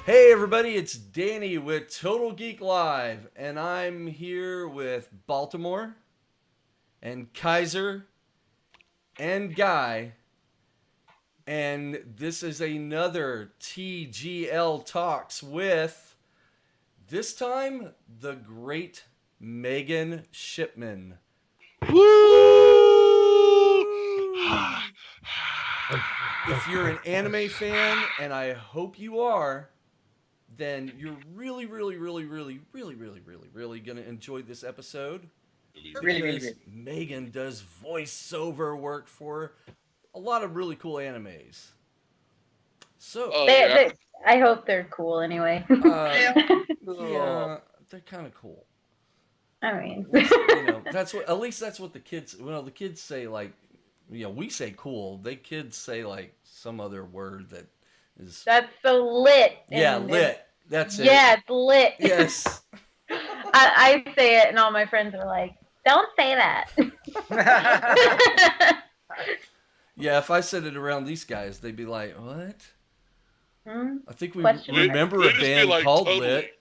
Hey everybody, it's Danny with Total Geek Live, and I'm here with Baltimore, and Kaiser, and Guy, and this is another TGL Talks with, this time, the great Megan Shipman. If you're an anime fan, and I hope you are, then you're really gonna enjoy this episode. Because Megan does voiceover work for a lot of really cool animes. So I hope they're cool anway. Yeah, they're kind of cool. I mean, that's what, at least that's what the kids. Well, the kids say, like, we say cool. They kids say like some other word that is. That's so lit. Yeah, lit. That's it. Yeah, it's lit. Yes. I say it, and all my friends are like, "Don't say that." Yeah, if I said it around these guys, they'd be like, "What?" Hmm? I think we remember a band like, called Lit.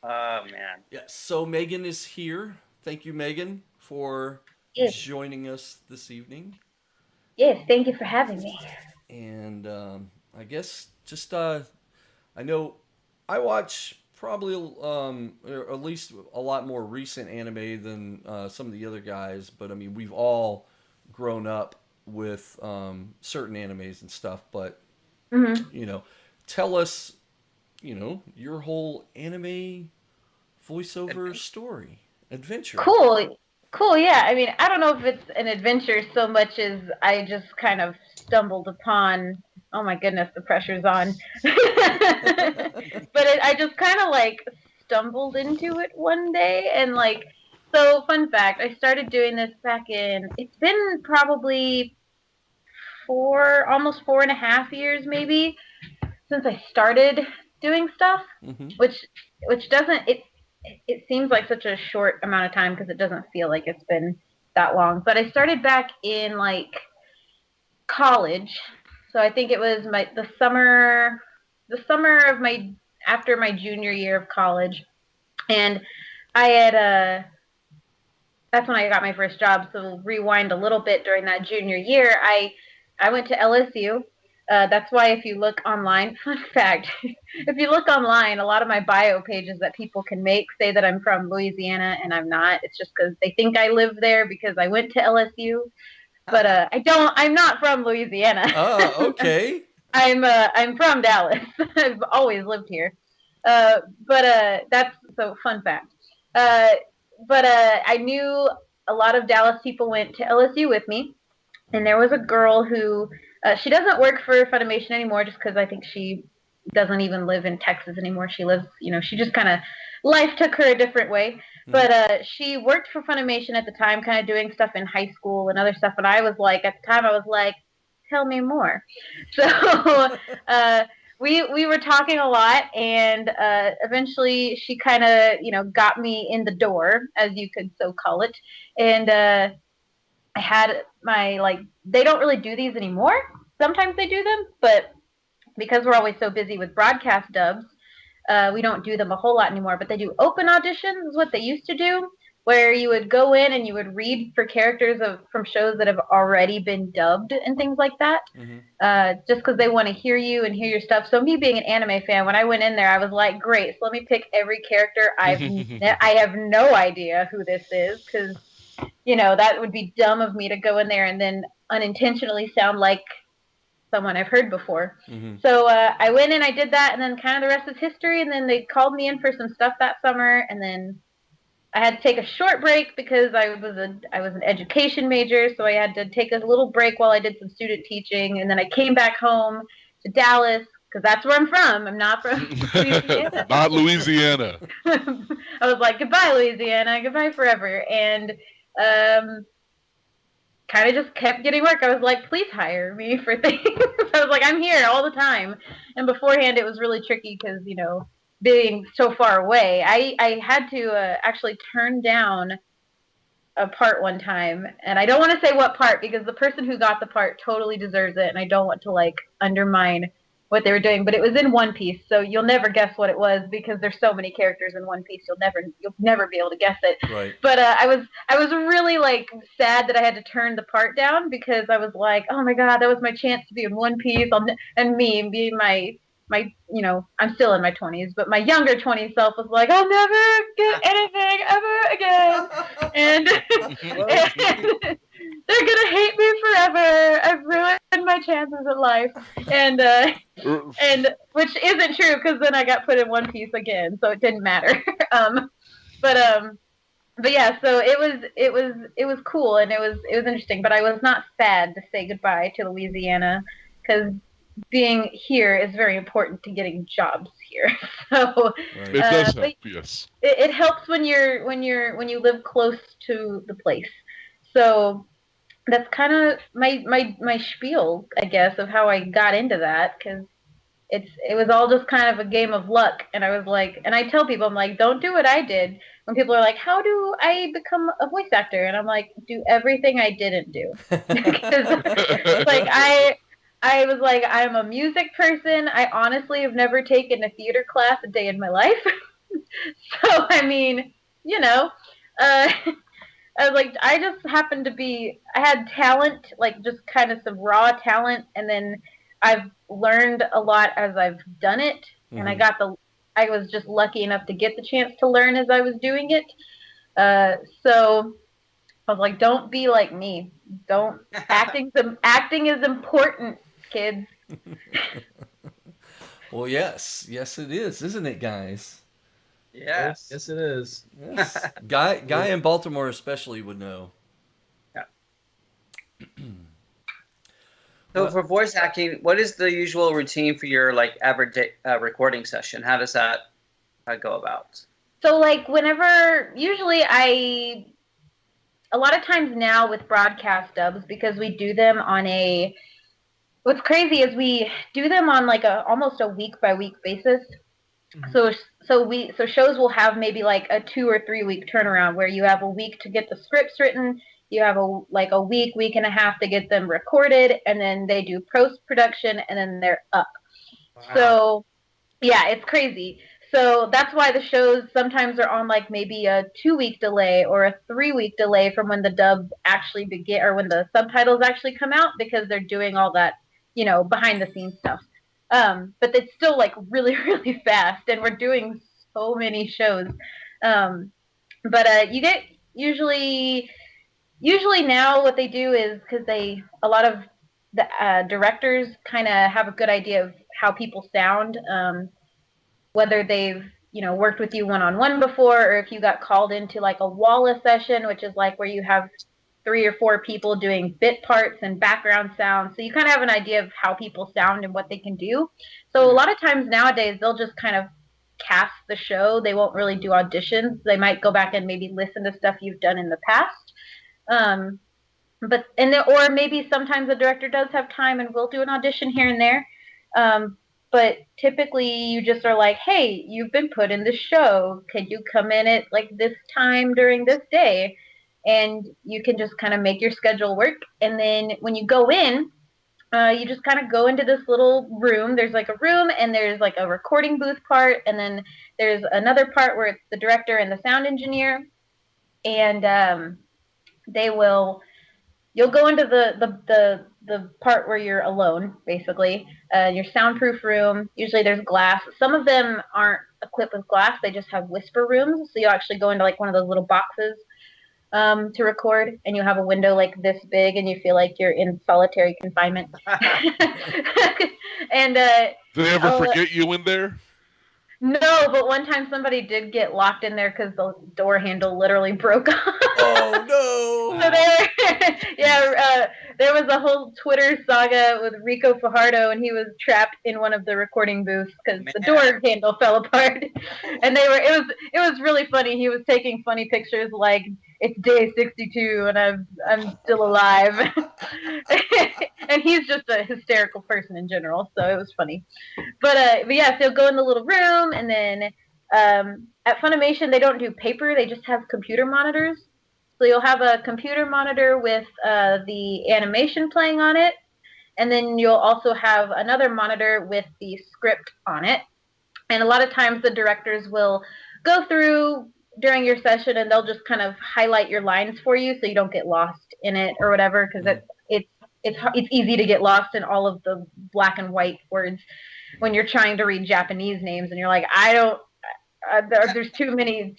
Oh, man. Yeah, so Megan is here. Thank you, Megan, for joining us this evening. Yes, thank you for having me. And I guess just, I know I watch probably or at least a lot more recent anime than some of the other guys, but I mean, we've all grown up with certain animes and stuff, but, tell us, your whole anime voiceover story, adventure. Cool, yeah. I mean, I don't know if it's an adventure so much as I just kind of stumbled upon, oh my goodness, the pressure's on. But I just kind of like stumbled into it one day, and like, so fun fact, I started doing this back in, it's been probably almost 4.5 years maybe, since I started doing stuff, which doesn't, it seems like such a short amount of time because it doesn't feel like it's been that long. But I started back in like college, so I think it was the summer of after my junior year of college, and I had that's when I got my first job. So rewind a little bit, during that junior year, I went to LSU. That's why if you look online, fun fact, if you look online, a lot of my bio pages that people can make say that I'm from Louisiana, and I'm not. It's just because they think I live there because I went to LSU. But I'm not from Louisiana. Oh, okay. I'm from Dallas. I've always lived here. But that's, so fun fact. But I knew a lot of Dallas people went to LSU with me. And there was a girl who, she doesn't work for Funimation anymore, just because I think she doesn't even live in Texas anymore. She lives, she just kind of, life took her a different way. But she worked for Funimation at the time, kind of doing stuff in high school and other stuff. And I was like, at the time, I was like, tell me more. So we were talking a lot, and eventually she kind of, got me in the door, as you could so call it. And I had my, they don't really do these anymore. Sometimes they do them, but because we're always so busy with broadcast dubs, we don't do them a whole lot anymore. But they do open auditions, is what they used to do, where you would go in and you would read for characters from shows that have already been dubbed and things like that, just because they want to hear you and hear your stuff. So me being an anime fan, when I went in there, I was like, great, so let me pick every character. I have no idea who this is, because that would be dumb of me to go in there and then unintentionally sound like someone I've heard before. So I went in, I did that, and then kind of the rest is history. And then they called me in for some stuff that summer, and then I had to take a short break because I was an education major, so I had to take a little break while I did some student teaching, and then I came back home to Dallas, because that's where I'm from. I'm not from Louisiana. Not Louisiana. I was like, goodbye, Louisiana, goodbye forever. And kind of just kept getting work. I was like, please hire me for things. I was like, I'm here all the time. And beforehand, it was really tricky because, being so far away. I had to actually turn down a part one time, and I don't want to say what part because the person who got the part totally deserves it, and I don't want to like undermine what they were doing, but it was in One Piece, so you'll never guess what it was because there's so many characters in One Piece, you'll never be able to guess it. Right. But I was really like sad that I had to turn the part down because I was like, oh my god, that was my chance to be in One Piece, and me being my I'm still in my 20s, but my younger 20 self was like, I'll never get anything ever again, and, and they're gonna hate me forever. I've ruined my chances at life, and which isn't true because then I got put in One Piece again, so it didn't matter. But yeah, so it was cool and it was interesting, but I was not sad to say goodbye to Louisiana because being here is very important to getting jobs here. So it does help, yes. It helps when you live close to the place. So that's kind of my spiel, I guess, of how I got into that because it was all just kind of a game of luck. And I was like, and I tell people, I'm like, don't do what I did. When people are like, how do I become a voice actor? And I'm like, do everything I didn't do. Because like I was like, I'm a music person. I honestly have never taken a theater class a day in my life. So, I mean, I was like, I just happened to I had talent, like just kind of some raw talent. And then I've learned a lot as I've done it. And I was just lucky enough to get the chance to learn as I was doing it. So I was like, don't be like me. Acting is important, kids. Well, yes, it is, isn't it, guys? Yes, yes, it is. Yes. Guy in Baltimore especially would know. Yeah. So for voice acting, what is the usual routine for your like average recording session? How does that go about? So like usually a lot of times now with broadcast dubs, because we do them on what's crazy is we do them on like almost a week by week basis. Mm-hmm. So shows will have maybe like a 2 or 3 week turnaround where you have a week to get the scripts written, you have a week and a half to get them recorded, and then they do post production and then they're up. Wow. So yeah, it's crazy. So that's why the shows sometimes are on like maybe a 2-week delay or a 3-week delay from when the dub actually begin or when the subtitles actually come out because they're doing all that, behind the scenes stuff. But it's still like really, really fast and we're doing so many shows. But you get usually now what they do is because a lot of the directors kind of have a good idea of how people sound, whether they've worked with you one-on-one before or if you got called into like a walla session, which is like where you have 3 or 4 people doing bit parts and background sounds, so you kind of have an idea of how people sound and what they can do. So a lot of times nowadays they'll just kind of cast the show. They won't really do auditions. They might go back and maybe listen to stuff you've done in the past. Or maybe sometimes the director does have time and will do an audition here and there. But typically you just are like, hey, you've been put in this show. Could you come in at like this time during this day? And you can just kind of make your schedule work. And then when you go in, you just kind of go into this little room. There's like a room and there's like a recording booth part. And then there's another part where it's the director and the sound engineer. And you'll go into the part where you're alone, basically. Your soundproof room. Usually there's glass. Some of them aren't equipped with glass. They just have whisper rooms. So you'll actually go into like one of those little boxes to record, and you have a window like this big, and you feel like you're in solitary confinement. And did they ever forget you in there? No, but one time somebody did get locked in there because the door handle literally broke off. Oh no! So there was a whole Twitter saga with Rico Fajardo, and he was trapped in one of the recording booths because the door handle fell apart. And it was really funny. He was taking funny pictures like it's day 62 and I'm still alive. And he's just a hysterical person in general, so it was funny. But yeah, so go in the little room, and then at Funimation they don't do paper; they just have computer monitors. So you'll have a computer monitor with the animation playing on it, and then you'll also have another monitor with the script on it. And a lot of times the directors will go through during your session, and they'll just kind of highlight your lines for you so you don't get lost in it or whatever, because it's easy to get lost in all of the black and white words when you're trying to read Japanese names and you're like, I don't. There's too many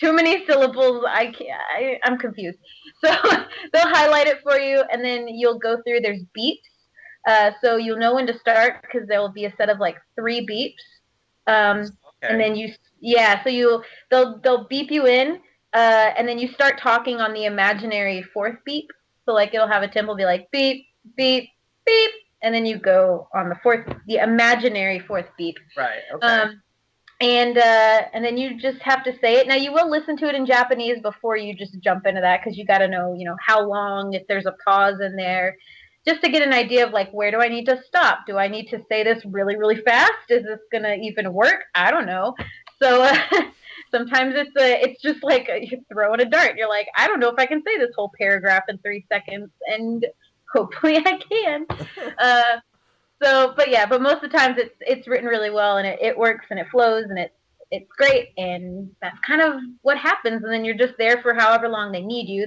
syllables. I'm confused. So they'll highlight it for you, and then you'll go through. There's beeps, so you'll know when to start because there will be a set of like 3 beeps. And then they'll beep you in, and then you start talking on the imaginary 4th beep. So like it'll have a tempo be like beep beep beep, and then you go on the imaginary 4th beep. Right. Okay. And then you just have to say it. Now you will listen to it in Japanese before you just jump into that, because you got to know, how long, if there's a pause in there, just to get an idea of like, where do I need to stop? Do I need to say this really, really fast? Is this gonna even work? I don't know. So sometimes it's just like you're throwing a dart. You're like, I don't know if I can say this whole paragraph in 3 seconds, and hopefully I can. But most of the times it's written really well, and it works and it flows and it's great, and that's kind of what happens. And then you're just there for however long they need you.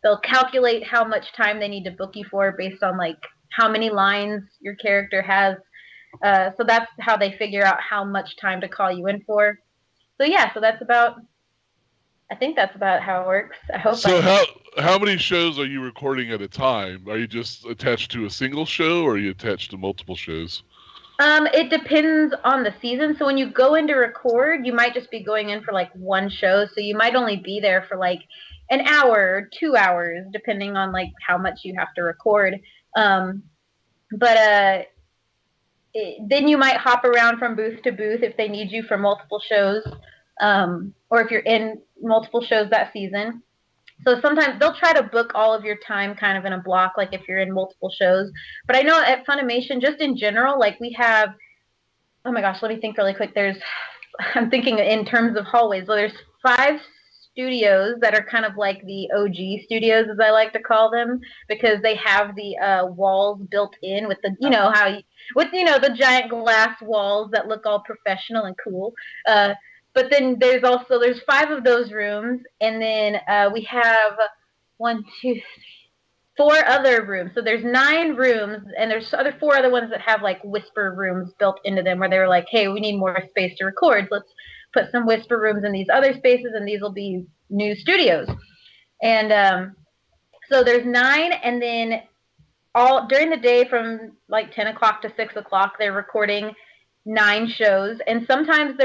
They'll calculate how much time they need to book you for based on like how many lines your character has. So that's how they figure out how much time to call you in for. So yeah, I think that's about how it works. I hope. So how many shows are you recording at a time? Are you just attached to a single show, or are you attached to multiple shows? It depends on the season. So when you go in to record, you might just be going in for like 1 show. So you might only be there for like an hour or 2 hours, depending on like how much you have to record. Then you might hop around from booth to booth if they need you for multiple shows, or if you're in multiple shows that season. So sometimes they'll try to book all of your time kind of in a block, like if you're in multiple shows. But I know at Funimation, just in general, like we have, oh my gosh, let me think really quick. I'm thinking in terms of hallways. So there's 5 studios that are kind of like the OG studios, as I like to call them, because they have the walls built in with the, the giant glass walls that look all professional and cool. But then there's 5 of those rooms, and then we have 4 other rooms. So there's 9 rooms, and there's 4 other ones that have like whisper rooms built into them, where they were like, hey, we need more space to record. Let's put some whisper rooms in these other spaces, and these will be new studios. And so there's 9, and then all during the day from like 10 o'clock to 6 o'clock, they're recording 9 shows, and sometimes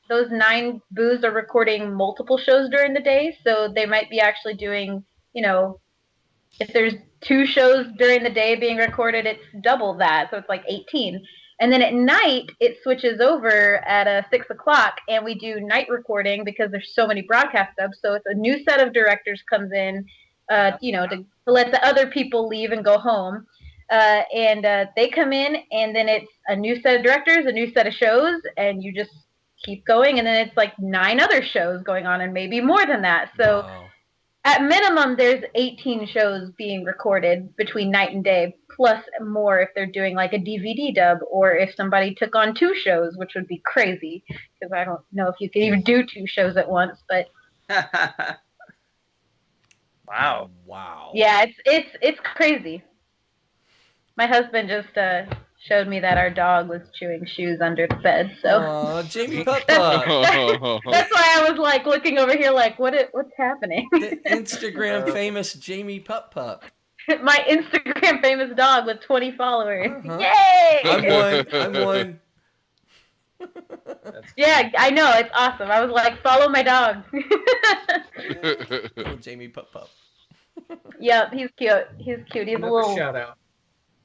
those 9 booths are recording multiple shows during the day, so they might be actually doing, if there's 2 shows during the day being recorded, it's double that, so it's like 18. And then at night, it switches over at 6 o'clock, and we do night recording because there's so many broadcast subs, so it's a new set of directors comes in, to let the other people leave and go home. And they come in, and then it's a new set of directors, a new set of shows, and you just keep going, and then it's like 9 other shows going on, and maybe more than that. So wow. At minimum, there's 18 shows being recorded between night and day, plus more if they're doing like a DVD dub, or if somebody took on 2 shows, which would be crazy, because I don't know if you could even do 2 shows at once. But wow. Yeah, it's crazy. My husband just showed me that our dog was chewing shoes under the bed. So Jamie Pup Pup. That's why I was like looking over here, like what's happening? The Instagram famous Jamie Pup Pup. My Instagram famous dog with 20 followers. Uh-huh. Yay! I'm one. Yeah, I know, it's awesome. I was like, follow my dog. Oh, Jamie Pup Pup. Yep, he's cute. He's a little shout out.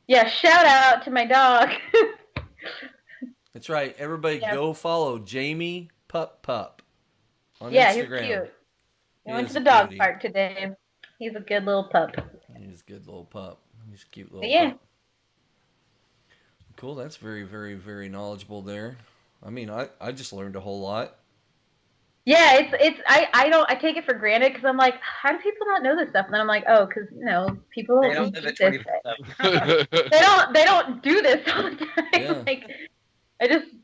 Yeah, shout out to my dog. That's right. Everybody go follow Jamie Pup Pup on Instagram. He's cute. He He went is to the a dog cutie. park today. He's a good little pup. He's a good little pup. He's a cute But little yeah. pup. Cool. That's very, very, very knowledgeable there. I mean, I just learned a whole lot. Yeah, I take it for granted because I'm like, how do people not know this stuff? And then I'm like, oh, because people They don't don't do live this. at 24/7. They don't do this all the time. Yeah. Like,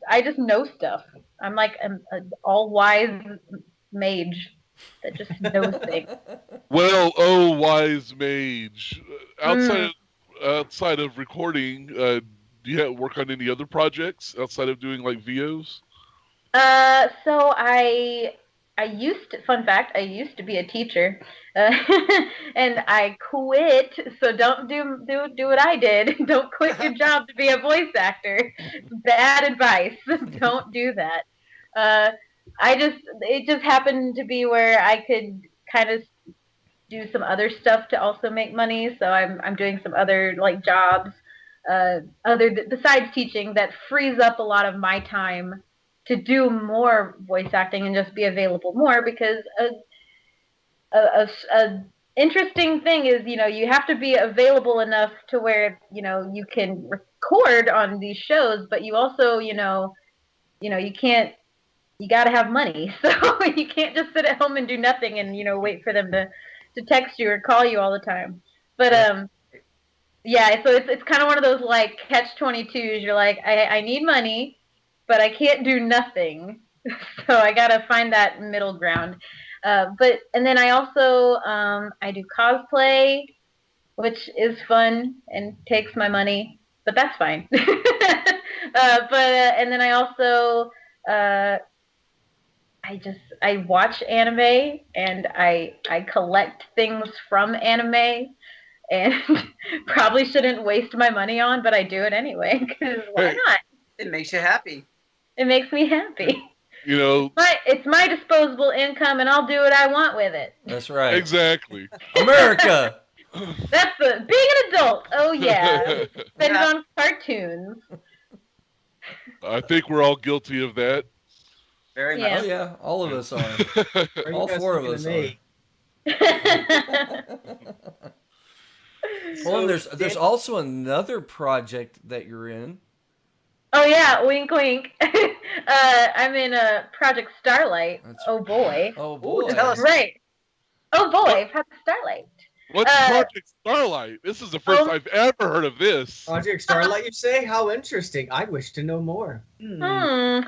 I just know stuff. I'm like an all wise mage that just knows things. Well, oh, wise mage. Outside of recording, do you work on any other projects outside of doing like VOs? So fun fact, I used to be a teacher, and I quit. So don't do what I did. Don't quit your job to be a voice actor. Bad advice. Don't do that. It just happened to be where I could kind of do some other stuff to also make money. So I'm doing some other like jobs, besides teaching, that frees up a lot of my time to do more voice acting and just be available more, because a interesting thing is, you have to be available enough to where, you can record on these shows, but you also, you got to have money. So you can't just sit at home and do nothing and, wait for them to text you or call you all the time. But, yeah, so it's kind of one of those like catch-22s. You're like, I need money, but I can't do nothing. So I gotta find that middle ground. And then I also I do cosplay, which is fun and takes my money, but that's fine. And then I also I watch anime, and I collect things from anime. And probably shouldn't waste my money on, but I do it anyway, because why not? It makes you happy. It makes me happy. It's my disposable income, and I'll do what I want with it. That's right. Exactly. America. That's being an adult. Oh yeah, spend it on cartoons. I think we're all guilty of that. Very Yeah. much. Oh yeah, all of us are. All four of us are. Well, and there's also another project that you're in. Oh yeah, wink wink. I'm in Project Starlight. Oh boy. Oh boy. Tell us. Right. Oh boy, Project Starlight. What's Project Starlight? This is the first I've ever heard of this. Project Starlight, you say? How interesting. I wish to know more. Well,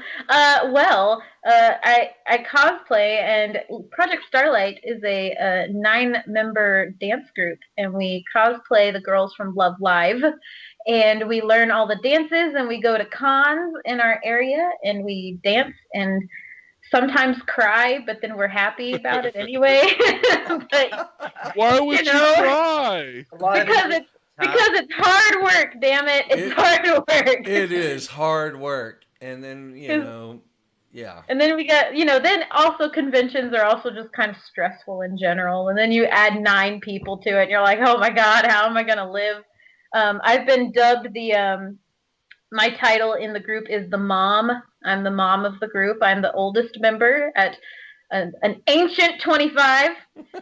I cosplay, and Project Starlight is a 9-member dance group, and we cosplay the girls from Love Live, and we learn all the dances, and we go to cons in our area, and we dance and sometimes cry, but then we're happy about it anyway. But, why would you cry? Because it's hard work, damn it. It's hard work. It is hard work. And then, yeah. And then we got, then also conventions are also just kind of stressful in general. And then you add 9 people to it, and you're like, oh my God, how am I going to live? I've been dubbed my title in the group is the mom. I'm the mom of the group. I'm the oldest member at an ancient 25. Poor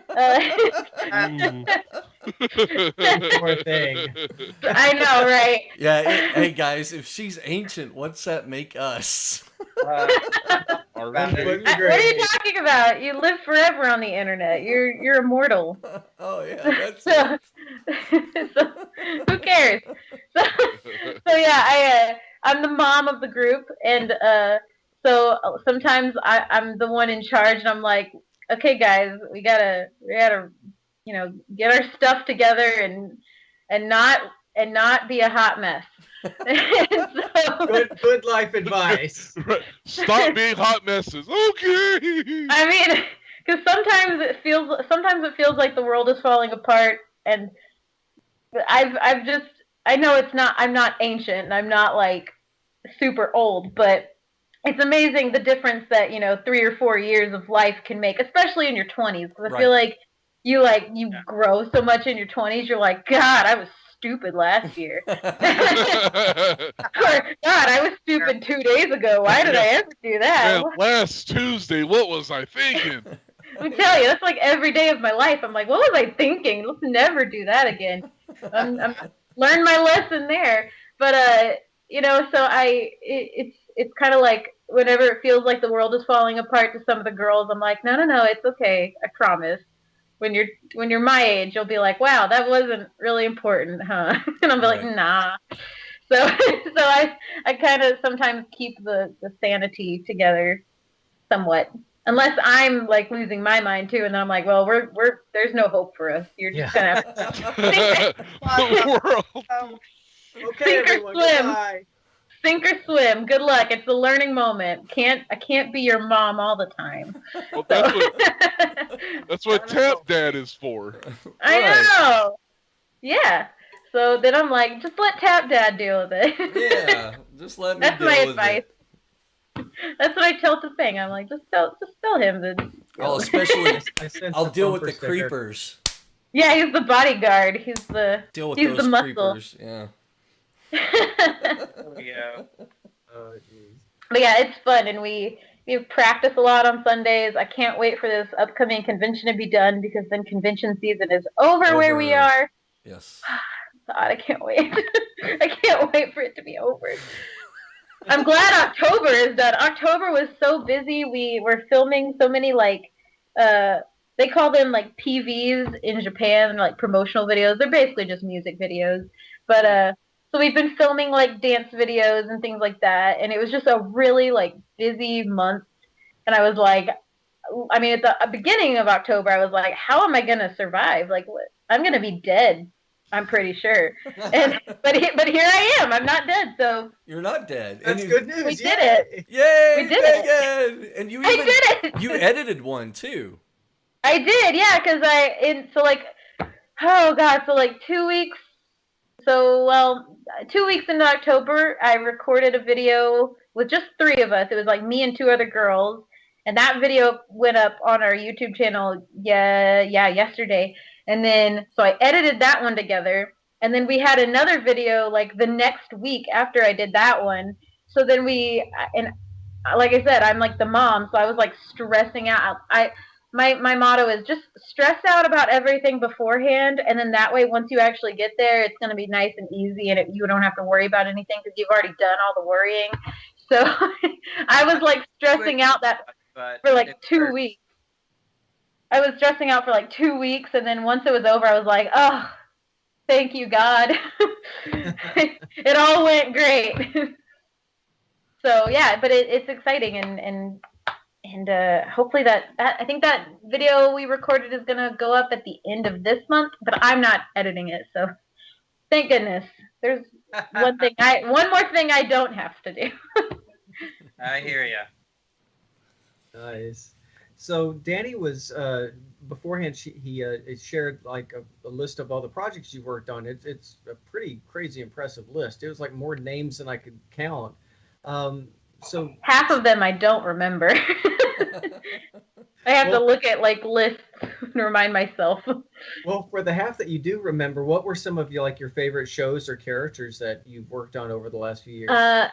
thing. I know, right? Yeah. Hey guys, if she's ancient, what's that make us? What are you talking about? You live forever on the internet. You're immortal. Oh yeah, that's so who cares? So yeah, I'm the mom of the group, and so sometimes I'm the one in charge, and I'm like, okay, guys, we gotta get our stuff together and not be a hot mess. So, Good life advice. Stop being hot messes. Okay. I mean, because sometimes it feels like the world is falling apart, and I know I'm not ancient, and I'm not like super old, but it's amazing the difference that 3 or 4 years of life can make, especially in your 20s. Because I feel like you grow so much in your 20s. You're like, God, I was stupid last year. Or, God, I was stupid 2 days ago. Why did I ever do that? Man, last Tuesday, what was I thinking? Let me tell you, that's like every day of my life. I'm like, what was I thinking? Let's never do that again. I'm learned my lesson there. But so it's kind of like whenever it feels like the world is falling apart to some of the girls, I'm like, no, it's okay. I promise. When you're my age, you'll be like, wow, that wasn't really important, huh? And I'll be like, nah. So I kind of sometimes keep the sanity together somewhat. Unless I'm like losing my mind too, and then I'm like, well, we're there's no hope for us. You're just gonna have to Okay, sink or everyone, swim. goodbye. Sink or swim. Good luck. It's a learning moment. I can't be your mom all the time. Well, So. that's what Tap Dad is for. I know. Yeah. So then I'm like, just let Tap Dad deal with it. Yeah, just let me That's deal my with advice. it. That's what I tell to Fang. I'm like, just tell him that. Oh, especially I'll deal with bumper the sticker. creepers. Yeah, he's the bodyguard. He's Deal with he's those the muscle. creepers. Yeah. There we go. Oh, jeez. But yeah, it's fun, and we practice a lot on Sundays. I can't wait for this upcoming convention to be done because then convention season is over where we are. Yes. God, I can't wait. I can't wait for it to be over. I'm glad October is done. October was so busy. We were filming so many they call them like PVs in Japan, like promotional videos. They're basically just music videos. But so we've been filming like dance videos and things like that, and it was just a really like busy month. And I was like, I mean, at the beginning of October, I was like, how am I gonna survive? Like, I'm gonna be dead. I'm pretty sure. But here I am. I'm not dead. So you're not dead. That's good news. We did it. Yay! We did it. And I did it. You edited one too. I did, yeah, because oh god, so like 2 weeks. So 2 weeks into October, I recorded a video with just 3 of us. It was like me and 2 other girls, and that video went up on our YouTube channel. Yesterday. And then, so I edited that one together. And then we had another video like the next week after I did that one. So then and like I said, I'm like the mom. So I was like stressing out. My motto is just stress out about everything beforehand. And then that way, once you actually get there, it's going to be nice and easy. And you don't have to worry about anything because you've already done all the worrying. So I was like stressing out for like 2 weeks. I was stressing out for like 2 weeks, and then once it was over, I was like, "Oh, thank you, God! It all went great." So yeah, but it's exciting, and hopefully that I think that video we recorded is gonna go up at the end of this month, but I'm not editing it, so thank goodness. There's one more thing I don't have to do. I hear ya. Nice. So Danny was beforehand. He shared like a list of all the projects you worked on. It's a pretty crazy, impressive list. It was like more names than I could count. So half of them I don't remember. I have to look at like lists to remind myself. Well, for the half that you do remember, what were some of your favorite shows or characters that you've worked on over the last few years?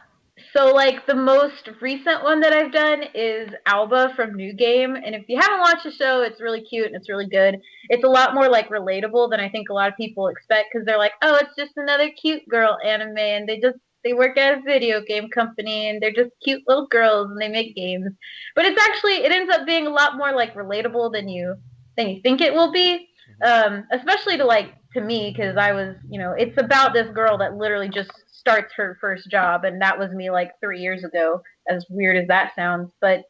So like the most recent one that I've done is Alba from New Game, and if you haven't watched the show, it's really cute and it's really good. It's a lot more like relatable than I think a lot of people expect because they're like, oh, it's just another cute girl anime, and they work at a video game company and they're just cute little girls and they make games. But it ends up being a lot more like relatable than you think it will be. Especially to me, because I was, it's about this girl that literally just starts her first job, and that was me like 3 years ago, as weird as that sounds. But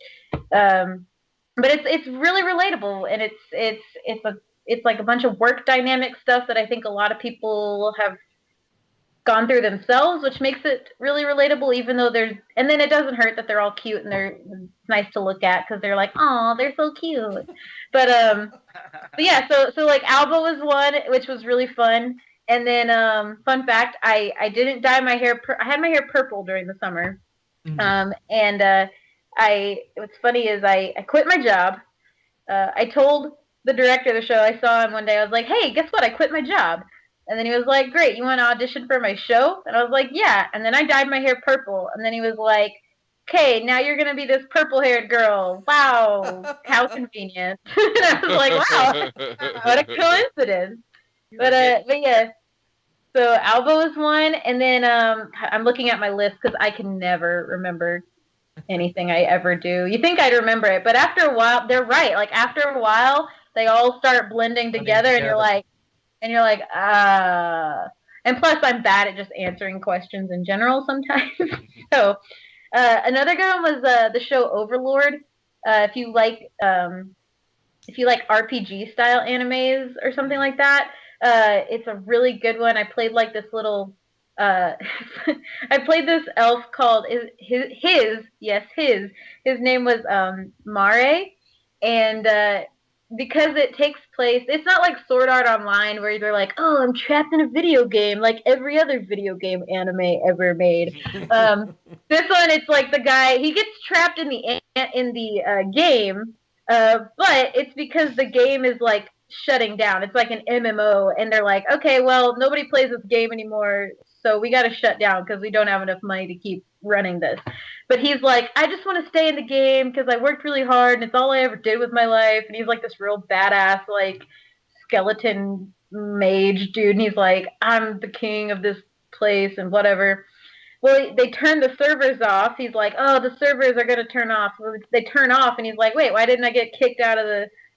it's really relatable, and it's like a bunch of work dynamic stuff that I think a lot of people have gone through themselves, which makes it really relatable, even though and then it doesn't hurt that they're all cute and they're nice to look at because they're like, oh, they're so cute. But yeah, so like Alba was one, which was really fun. And then fun fact, I didn't dye my hair. I had my hair purple during the summer. Mm-hmm. What's funny is I quit my job. I told the director of the show, I saw him one day, I was like, hey, guess what? I quit my job. And then he was like, great, you want to audition for my show? And I was like, yeah. And then I dyed my hair purple. And then he was like, okay, now you're gonna be this purple-haired girl. Wow, how convenient. And I was like, wow, what a coincidence. But yeah. So Alba was one, and then I'm looking at my list because I can never remember anything I ever do. You think I'd remember it, but after a while, they're right. Like after a while, they all start blending together, and you're like, ah. And plus, I'm bad at just answering questions in general sometimes. So another good one was the show Overlord. If you like RPG style animes or something like that, it's a really good one. I played like this little. I played this elf called his name was Mare, and because it takes place, it's not like Sword Art Online where they're like, oh, I'm trapped in a video game like every other video game anime ever made. This one, it's like the guy, he gets trapped in the game, but it's because the game is like shutting down. It's like an MMO, and they're like, okay, well, nobody plays this game anymore, so we got to shut down because we don't have enough money to keep running this. But he's like, I just want to stay in the game because I worked really hard and it's all I ever did with my life. And he's like this real badass, like, skeleton mage dude. And he's like, I'm the king of this place and whatever. Well, they turn the servers off. He's like, oh, the servers are going to turn off. Well, they turn off, and he's like, wait, why didn't I get kicked out of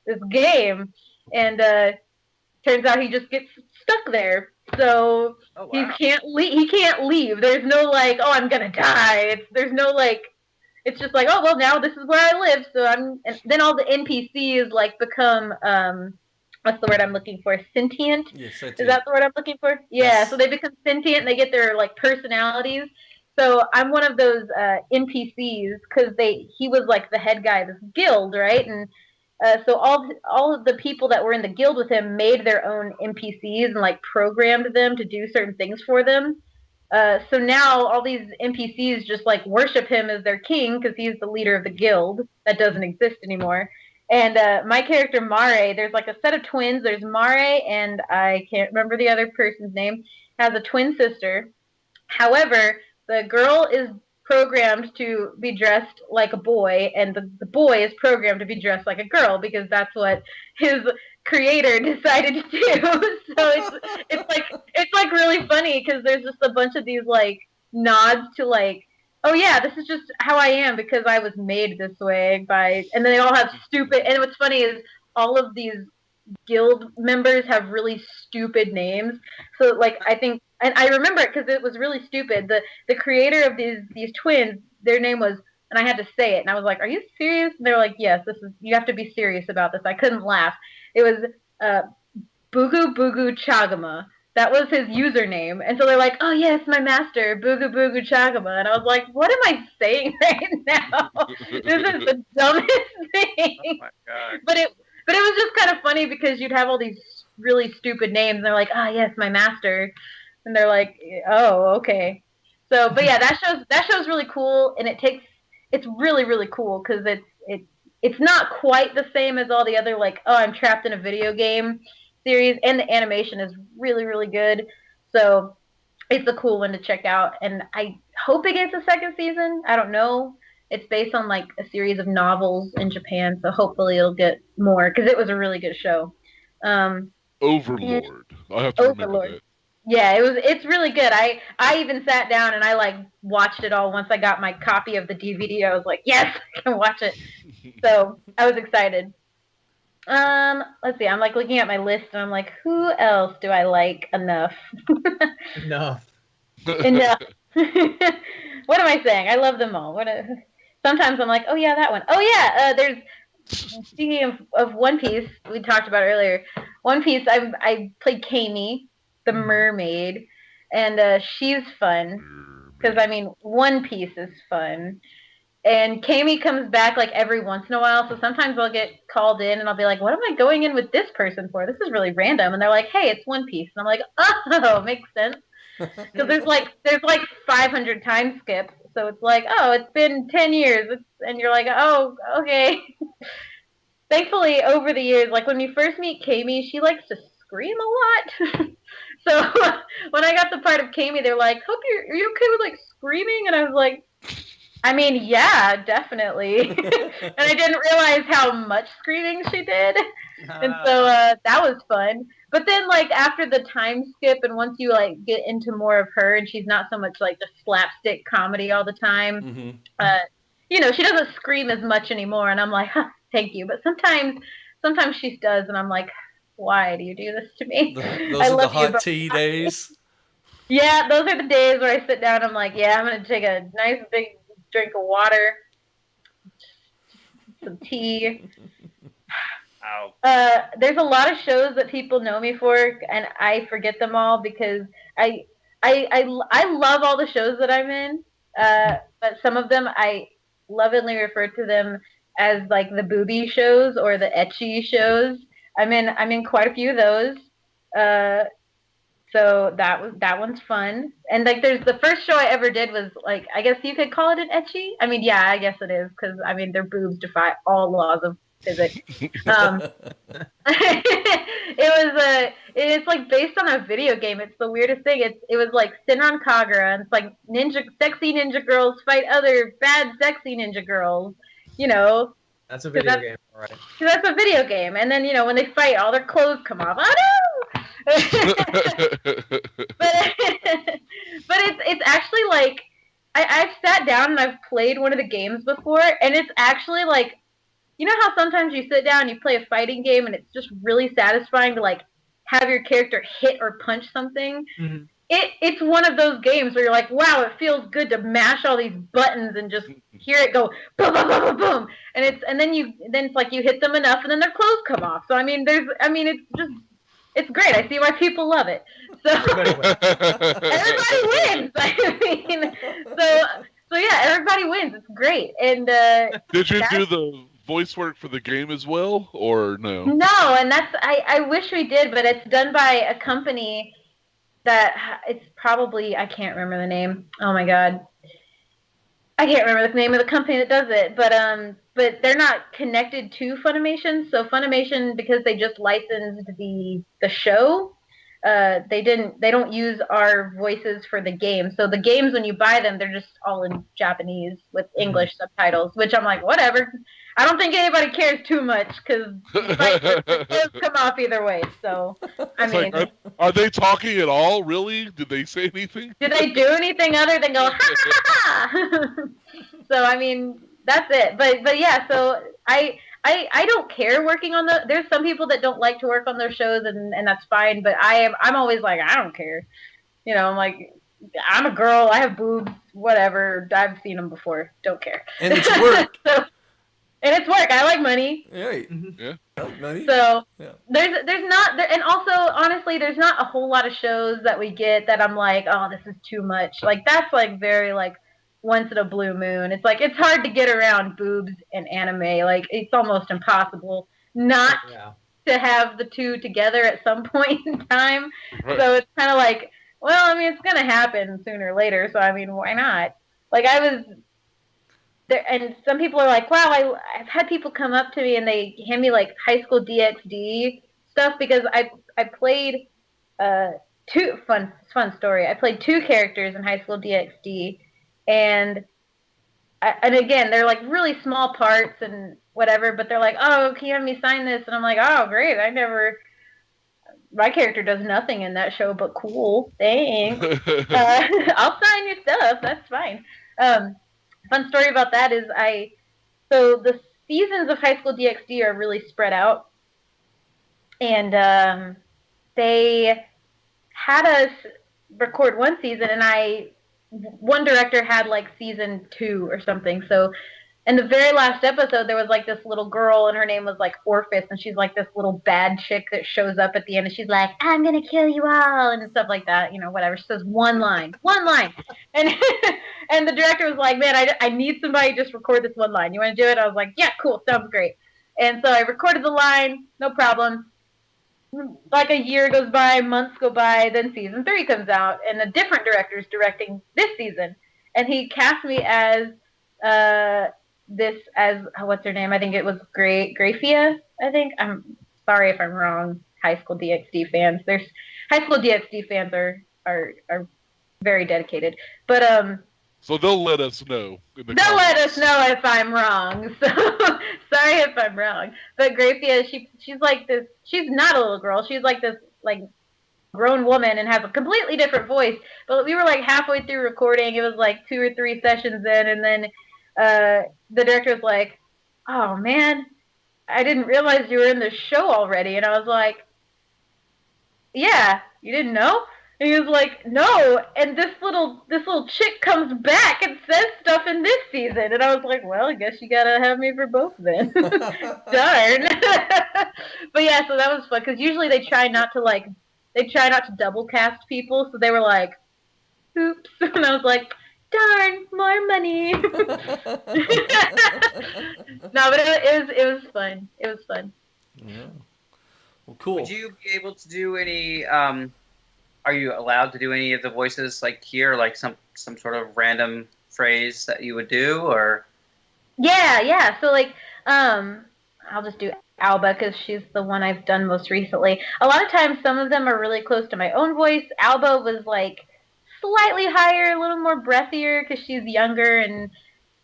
this game? And turns out he just gets stuck there. So he can't leave. There's no like, oh, I'm gonna die. There's no like, it's just like, oh well, now this is where I live. So and then all the NPCs like become what's the word I'm looking for? Sentient. Yeah, sentient. Is that the word I'm looking for? Yeah. Yes. So they become sentient. And they get their like personalities. So I'm one of those NPCs because he was like the head guy of this guild, right? And so all of the people that were in the guild with him made their own NPCs and like programmed them to do certain things for them. So now all these NPCs just like worship him as their king because he's the leader of the guild that doesn't exist anymore. And my character Mare, there's like a set of twins. There's Mare, and I can't remember the other person's name, has a twin sister. However, the girl is programmed to be dressed like a boy, and the boy is programmed to be dressed like a girl because that's what his creator decided to do. So it's like really funny because there's just a bunch of these like nods to like, oh yeah, this is just how I am because I was made this way by, and then they all have stupid, and what's funny is all of these guild members have really stupid names. So like I think, and I remember it because it was really stupid. The creator of these twins, their name was, and I had to say it, and I was like, "Are you serious?" And they were like, "Yes, you have to be serious about this." I couldn't laugh. It was Bugu Bugu Chagama. That was his username, and so they're like, "Oh yes, my master, Bugu Bugu Chagama," and I was like, "What am I saying right now? This is the dumbest thing." Oh my god! But it was just kind of funny because you'd have all these really stupid names, and they're like, "Ah, yes, my master." And they're like, oh, okay. So, but yeah, that show's really cool, and it's really, really cool because it's not quite the same as all the other like, oh, I'm trapped in a video game series, and the animation is really, really good. So it's a cool one to check out, and I hope it gets a second season. I don't know. It's based on like a series of novels in Japan, so hopefully it'll get more because it was a really good show. Overlord. I have to remember that. Yeah, it's really good. I even sat down and I like watched it all once I got my copy of the DVD. I was like, yes, I can watch it. So I was excited. Let's see. I'm like looking at my list and I'm like, who else do I like enough? Enough. What am I saying? I love them all. Sometimes I'm like, oh yeah, that one. Oh yeah, there's. Speaking of One Piece, we talked about earlier. One Piece. I played Kami, the mermaid, and she's fun because I mean One Piece is fun, and Kami comes back like every once in a while. So sometimes I'll get called in and I'll be like, "What am I going in with this person for? This is really random." And they're like, "Hey, it's One Piece," and I'm like, "Oh, makes sense." Because there's like 500 time skips, so it's like, oh, it's been 10 years, and you're like, oh, okay. Thankfully, over the years, like when you first meet Kami, she likes to scream a lot. So when I got the part of Kami, they're like, are you okay with like screaming? And I was like, I mean, yeah, definitely. And I didn't realize how much screaming she did. And so that was fun. But then, like, after the time skip, and once you like get into more of her, and she's not so much like the slapstick comedy all the time, you know, she doesn't scream as much anymore. And I'm like, huh, thank you. But sometimes she does, and I'm like, why do you do this to me? Those are the hot tea days. Yeah, those are the days where I sit down. I'm like, yeah, I'm gonna take a nice big drink of water, some tea. There's a lot of shows that people know me for, and I forget them all because I love all the shows that I'm in, but some of them I lovingly refer to them as like the booby shows or the ecchi shows. I'm in quite a few of those. So that one's fun. And like there's the first show I ever did was like, I guess you could call it an ecchi. I mean, yeah, I guess it is, because I mean their boobs defy all laws of physics. It's like based on a video game. It's the weirdest thing. It was like Senran Kagura, and it's like sexy ninja girls fight other bad sexy ninja girls. You know. That's a video game, all right. So that's a video game, and then you know when they fight, all their clothes come off. Oh no! but it's actually like I've sat down and I've played one of the games before, and it's actually like, you know how sometimes you sit down and you play a fighting game and it's just really satisfying to like have your character hit or punch something. Mm-hmm. It's one of those games where you're like, wow, it feels good to mash all these buttons and just hear it go boom, boom, boom, boom, boom. And it's like you hit them enough and then their clothes come off. So it's great. I see why people love it. So everybody wins. I mean, so yeah, everybody wins. It's great. And did you do the voice work for the game as well, or no? No, and I wish we did, but it's done by a company that it's probably, I can't remember the name. Oh my god, I can't remember the name of the company that does it, but they're not connected to Funimation. So Funimation, because they just licensed the show, they don't use our voices for the game. So the games, when you buy them, they're just all in Japanese with English subtitles, which I'm like, whatever. I don't think anybody cares too much, because it come off either way. So I mean, like, are they talking at all? Really? Did they say anything? Did they do anything other than go ha ha ha? So I mean, that's it. But yeah, so I don't care working on there's some people that don't like to work on their shows, and that's fine, but I'm always like, I don't care. You know, I'm like, I'm a girl, I have boobs, whatever. I've seen them before. Don't care. And it's work. And it's work. I like money. Right. Yeah. I like money. So there's not, and also honestly, there's not a whole lot of shows that we get that I'm like, oh, this is too much. Like that's like very like once in a blue moon. It's like it's hard to get around boobs and anime. Like it's almost impossible not to have the two together at some point in time. Right. So it's kind of like, well, I mean, it's gonna happen sooner or later. So I mean, why not? Like I was. There, and some people are like, wow, I've had people come up to me and they hand me like high school DxD stuff, because I played two fun story. I played two characters in high school DxD, and again, they're like really small parts and whatever, but they're like, oh, can you have me sign this? And I'm like, oh, great. My character does nothing in that show, but cool. Thanks. I'll sign your stuff. That's fine. Fun story about that is so the seasons of High School DxD are really spread out, and they had us record one season, and one director had like season 2 or something. So in the very last episode, there was like this little girl, and her name was like Orphis, and she's like this little bad chick that shows up at the end, and she's like, I'm gonna kill you all, and stuff like that, you know, whatever. She says one line, and and the director was like, man, I need somebody to just record this one line. You want to do it? I was like, yeah, cool, sounds great. And so I recorded the line, no problem. Like a year goes by, months go by, then season 3 comes out, and a different director is directing this season, and he cast me as what's her name? I think it was Grafia. I think. I'm sorry if I'm wrong. High School DxD fans. High School DxD fans are very dedicated. But So they'll let us know. In the They'll let comments. us know if I'm wrong. So sorry if I'm wrong. But Gracia, she's like this. She's not a little girl. She's like this grown woman and has a completely different voice. But we were like halfway through recording. It was like 2 or 3 sessions in, and then the director was like, "Oh man, I didn't realize you were in the show already." And I was like, "Yeah, you didn't know?" And he was like, "No." And this little chick comes back and says stuff in this season. And I was like, "Well, I guess you gotta have me for both then." Darn. But yeah, so that was fun because usually they try not to double cast people. So they were like, "Oops," and I was like, "Darn, more money." No, but it was fun. It was fun. Yeah. Well, cool. Would you be able to do any? Are you allowed to do any of the voices like here, like some sort of random phrase that you would do, or? Yeah. So like, I'll just do Alba because she's the one I've done most recently. A lot of times, some of them are really close to my own voice. Alba was like slightly higher, a little more breathier because she's younger, and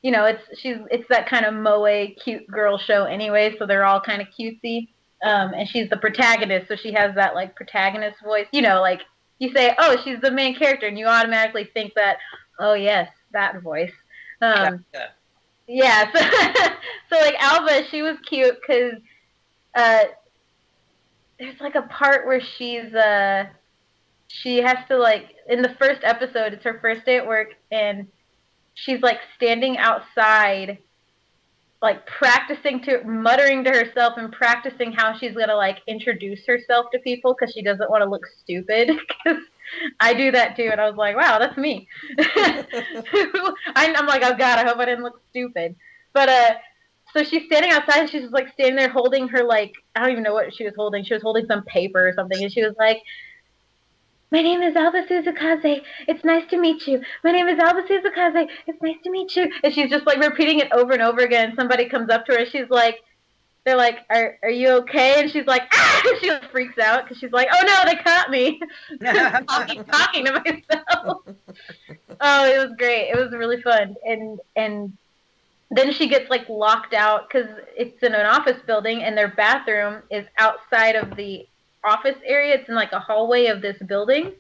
you know, it's that kind of moe cute girl show anyway. So they're all kind of cutesy. And she's the protagonist, so she has that like protagonist voice. You know, like you say, "Oh, she's the main character," and you automatically think that, "Oh yes, that voice." Yeah. So like Alba, she was cute because there's like a part where she has to like in the first episode, it's her first day at work, and she's like standing outside, like muttering to herself and practicing how she's gonna like introduce herself to people because she doesn't want to look stupid. Because I do that too, and I was like, wow, that's me. I'm like, oh god, I hope I didn't look stupid. But so she's standing outside, and she's just like standing there holding her like I don't even know what she was holding. She was holding some paper or something, and she was like, "My name is Alba Suzukaze. It's nice to meet you. My name is Alba Suzukaze. It's nice to meet you." And she's just like repeating it over and over again. Somebody comes up to her and she's like, they're like, are you okay? And she's like, ah! And she like freaks out because she's like, oh no, they caught me. talking to myself. Oh, it was great. It was really fun. And then she gets like locked out because it's in an office building and their bathroom is outside of the office area. It's in like a hallway of this building,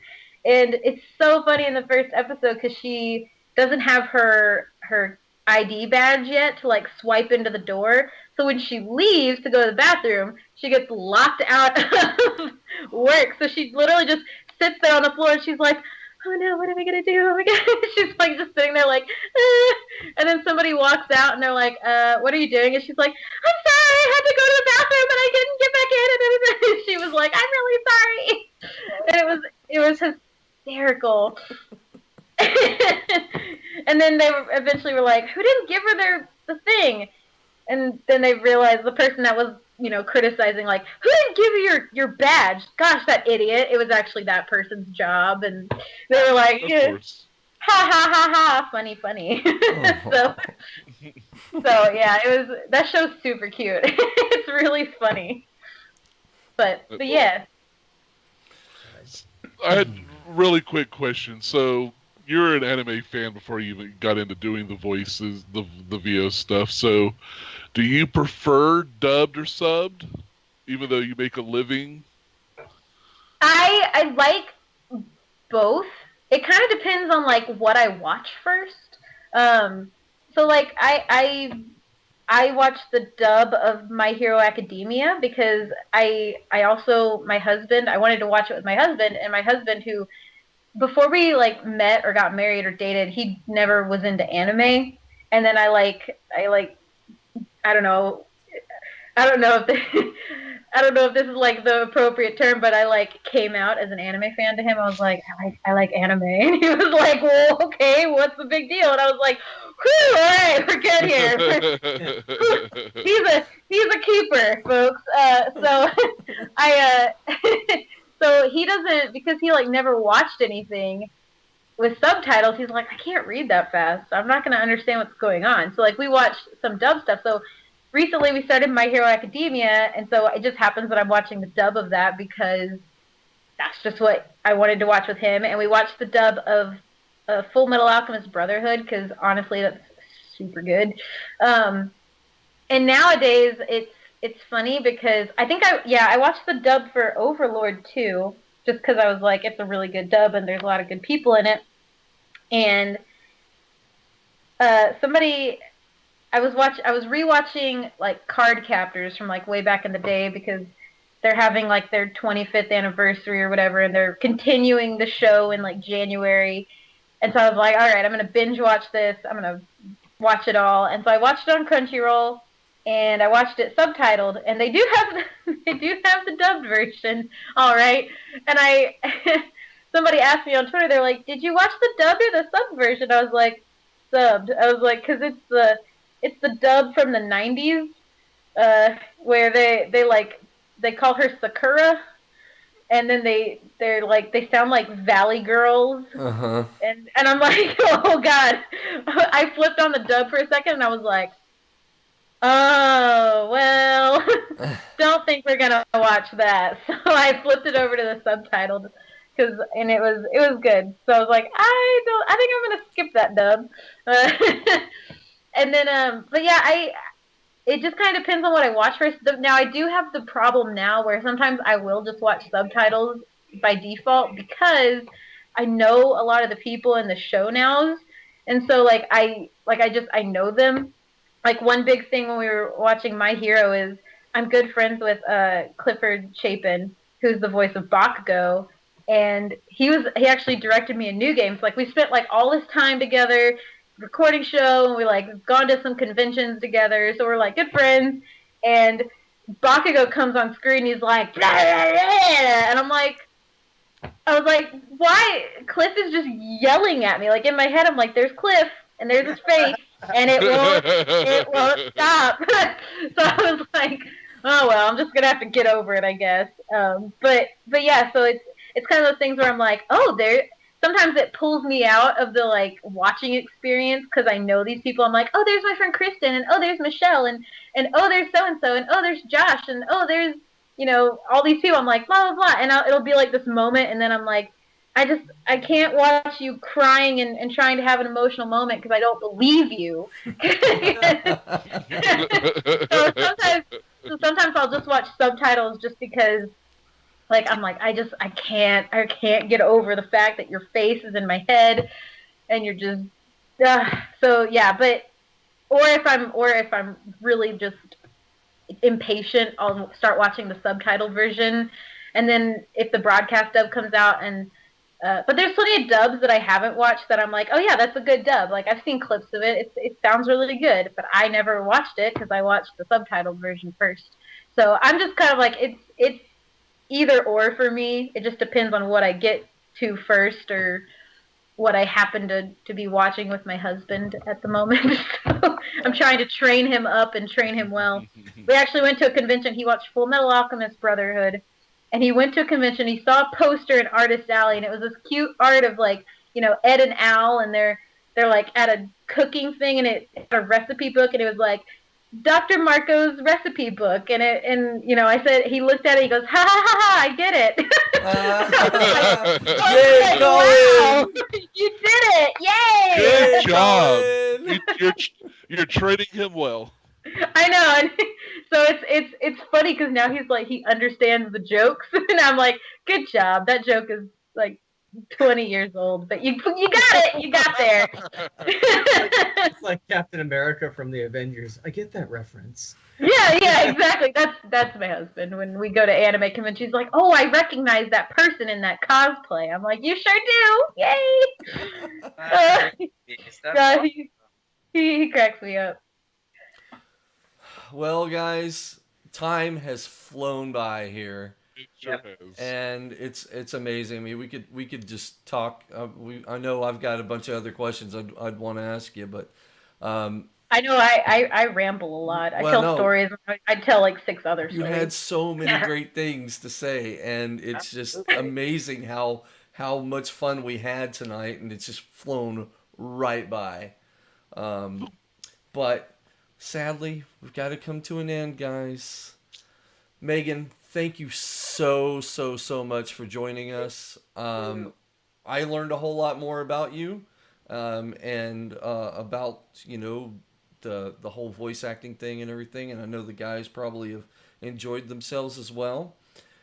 and it's so funny in the first episode because she doesn't have her ID badge yet to like swipe into the door. So when she leaves to go to the bathroom, she gets locked out of work. So she literally just sits there on the floor and she's like, oh no, what am I gonna do? Oh my god. She's like just sitting there like, and then somebody walks out and they're like, what are you doing? And she's like, I'm sorry, I had to go to the bathroom and I didn't get back in. And she was like, I'm really sorry. And it was hysterical. And then they eventually were like, who didn't give her the thing? And then they realized the person that was, you know, criticizing, like, who didn't give you your badge? Gosh, that idiot. It was actually that person's job. And they were like, ha, ha, ha, ha, funny. so yeah, that show's super cute. It's really funny. But yeah. I had a really quick question. So you're an anime fan before you even got into doing the voices, the VO stuff. So do you prefer dubbed or subbed, even though you make a living? I like both. It kind of depends on like what I watch first. So like I watched the dub of My Hero Academia because I also my husband, I wanted to watch it with my husband, and my husband, who before we like met or got married or dated, he never was into anime. And then I don't know if this is like the appropriate term, but I like came out as an anime fan to him. I was like, I like anime. And he was like, well, okay, what's the big deal? And I was like, whew, all right, we're good here. He's a keeper, folks. So he doesn't, because he like never watched anything with subtitles. He's like, I can't read that fast. I'm not going to understand what's going on. So like we watched some dub stuff. So recently we started My Hero Academia, and so it just happens that I'm watching the dub of that because that's just what I wanted to watch with him. And we watched the dub of Full Metal Alchemist Brotherhood because honestly, that's super good. And nowadays, it's funny because I watched the dub for Overlord too, just because I was like, it's a really good dub and there's a lot of good people in it. And somebody I was rewatching like Card Captors from like way back in the day because they're having like their 25th anniversary or whatever, and they're continuing the show in like January. And so I was like, all right, I'm gonna binge watch this. I'm gonna watch it all. And so I watched it on Crunchyroll, and I watched it subtitled, and they do have the dubbed version, all right. And I somebody asked me on Twitter, they're like, did you watch the dubbed or the sub version? I was like, subbed. I was like, because it's the dub from the 90s, where they call her Sakura, and then they're like they sound like Valley Girls, and I'm like, oh god. I flipped on the dub for a second, and I was like, oh well, don't think we're gonna watch that. So I flipped it over to the subtitled, and it was good. So I was like, I think I'm gonna skip that dub. And then but yeah, it just kind of depends on what I watch first. Now, I do have the problem now where sometimes I will just watch subtitles by default because I know a lot of the people in the show now. And so, I know them. Like, one big thing when we were watching My Hero is I'm good friends with Clifford Chapin, who's the voice of Bakugo. And he actually directed me a new game. So, like, we spent, like, all this time together recording show, and we like gone to some conventions together, so we're like good friends. And Bakugo comes on screen, he's like, blah, blah, blah, and I was like, why? Cliff is just yelling at me. Like in my head, I'm like, there's Cliff, and there's his face, and it won't stop. So I was like, oh well, I'm just gonna have to get over it, I guess. But yeah, so it's kind of those things where I'm like, oh, sometimes it pulls me out of the like watching experience because I know these people. I'm like, oh, there's my friend Kristen, and oh, there's Michelle, and oh, there's so and so, and oh, there's Josh, and oh, there's all these people. I'm like, blah blah blah, and it'll be like this moment, and then I'm like, I can't watch you crying and trying to have an emotional moment because I don't believe you. so sometimes I'll just watch subtitles just because. Like I'm like I can't get over the fact that your face is in my head, and you're just so yeah. But or if I'm really just impatient, I'll start watching the subtitle version, and then if the broadcast dub comes out, and but there's plenty of dubs that I haven't watched that I'm like, oh yeah, that's a good dub. Like I've seen clips of it. It sounds really good, but I never watched it because I watched the subtitled version first. So I'm just kind of like it's either or for me. It just depends on what I get to first or what I happen to be watching with my husband at the moment. So I'm trying to train him up and train him well. We actually went to a convention. He watched Full Metal Alchemist Brotherhood, and he went to a convention. He saw a poster in Artist Alley, and it was this cute art of like Ed and Al, and they're like at a cooking thing, and it had a recipe book, and it was like Dr. Marco's recipe book, and I said, he looked at it, he goes, ha ha ha ha, I get it. Yay, wow, you did it, yay! Good job. You're training him well. I know, and so it's funny because now he's like, he understands the jokes, and I'm like, good job, that joke is like 20 years old, but you got it. You got there. It's like Captain America from the Avengers. I get that reference. Yeah, exactly. That's my husband. When we go to anime conventions, he's like, oh, I recognize that person in that cosplay. I'm like, you sure do. Yay! He cracks me up. Well, guys, time has flown by here. It sure has. And it's amazing. I mean, we could just talk. I know I've got a bunch of other questions I'd want to ask you, but I know I ramble a lot. I tell stories. I tell like 6 other stories. You had so many great things to say, and it's just amazing how much fun we had tonight, and it's just flown right by. But sadly, we've got to come to an end, guys. Megan, thank you so much for joining us. I learned a whole lot more about you. and about the whole voice acting thing and everything. And I know the guys probably have enjoyed themselves as well.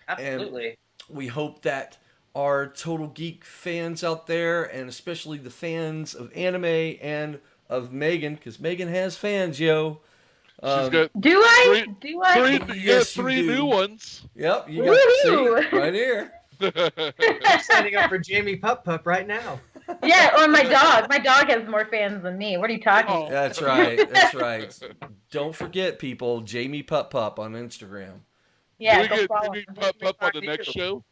Absolutely. And we hope that our Total Geek fans out there, and especially the fans of anime and of Megan, because Megan has fans, yo. She's got Do I? three, Do I? three, you got Yes, you three do. new ones. Yep, you got Woohoo! see right here. I'm signing up for Jamie Pup Pup right now. Yeah, or my dog. My dog has more fans than me. What are you talking Oh. about? That's right. That's right. Don't forget, people. Jamie Pup Pup on Instagram. Yeah, Can we go get follow Jimmy him. Pup Pup on the next show?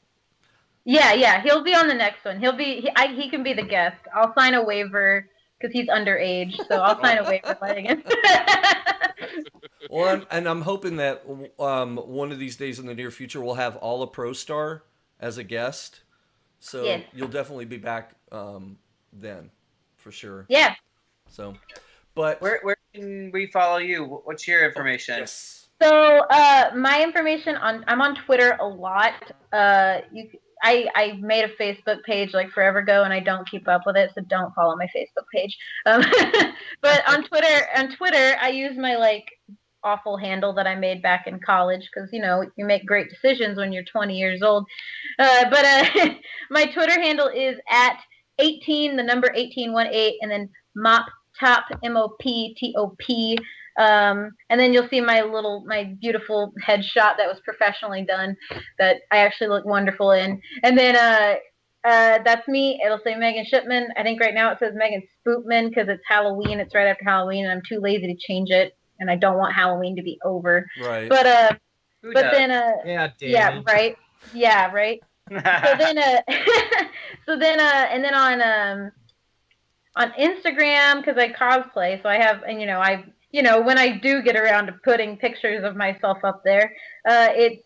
Yeah, he'll be on the next one. He can be the guest. I'll sign a waiver because he's underage, so I'll sign a waiver letting him. Well, I'm hoping that one of these days in the near future we'll have Alba Pro Star as a guest. So Yes. you'll definitely be back then, for sure. Yeah. So, but Where can we follow you? What's your information? yes. So my information I'm on Twitter a lot. I made a Facebook page like forever ago, and I don't keep up with it, so don't follow my Facebook page. But on Twitter, I use my like awful handle that I made back in college because you make great decisions when you're 20 years old. But my Twitter handle is at 18, the number 1818, and then mop top MOPTOP. And then you'll see my beautiful headshot that was professionally done that I actually look wonderful in. And then that's me. It'll say Megan Shipman. I think right now it says Megan Spoopman because it's Halloween. It's right after Halloween, and I'm too lazy to change it, and I don't want Halloween to be over. Right. But Who but does? then Yeah, Danny. yeah, right. Yeah, right. So then and then on Instagram because I cosplay, so I have, and when I do get around to putting pictures of myself up there, it's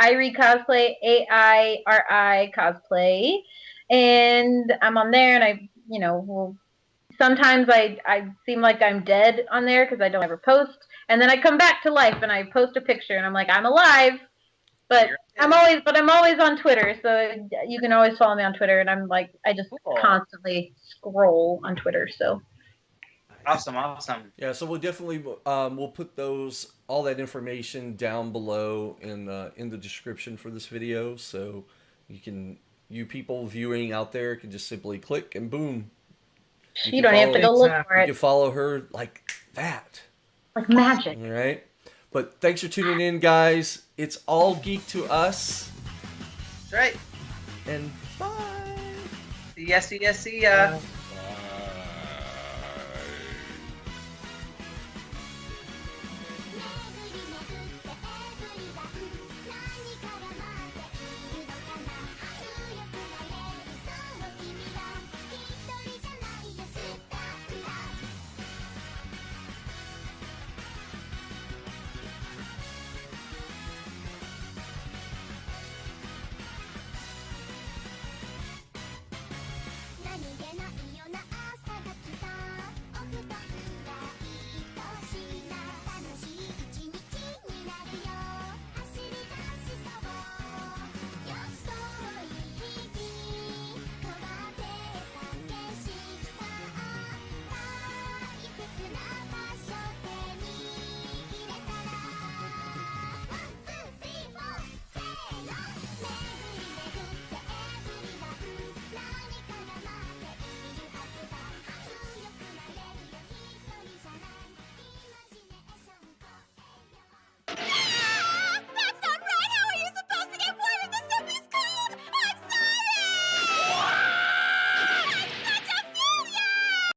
Irie Cosplay, AIRI Cosplay, and I'm on there, and sometimes I seem like I'm dead on there because I don't ever post, and then I come back to life and I post a picture, and I'm like, I'm alive, but I'm always on Twitter, so you can always follow me on Twitter, and I'm like, I just Cool. constantly scroll on Twitter, so. Awesome. Yeah, so we'll definitely we'll put all that information down below in the description for this video, so you people viewing out there can just simply click and boom. You don't have to go look for You it. can follow her like that. Like magic. All right. But thanks for tuning in, guys. It's all geek to us. That's right. And bye. See ya. Uh,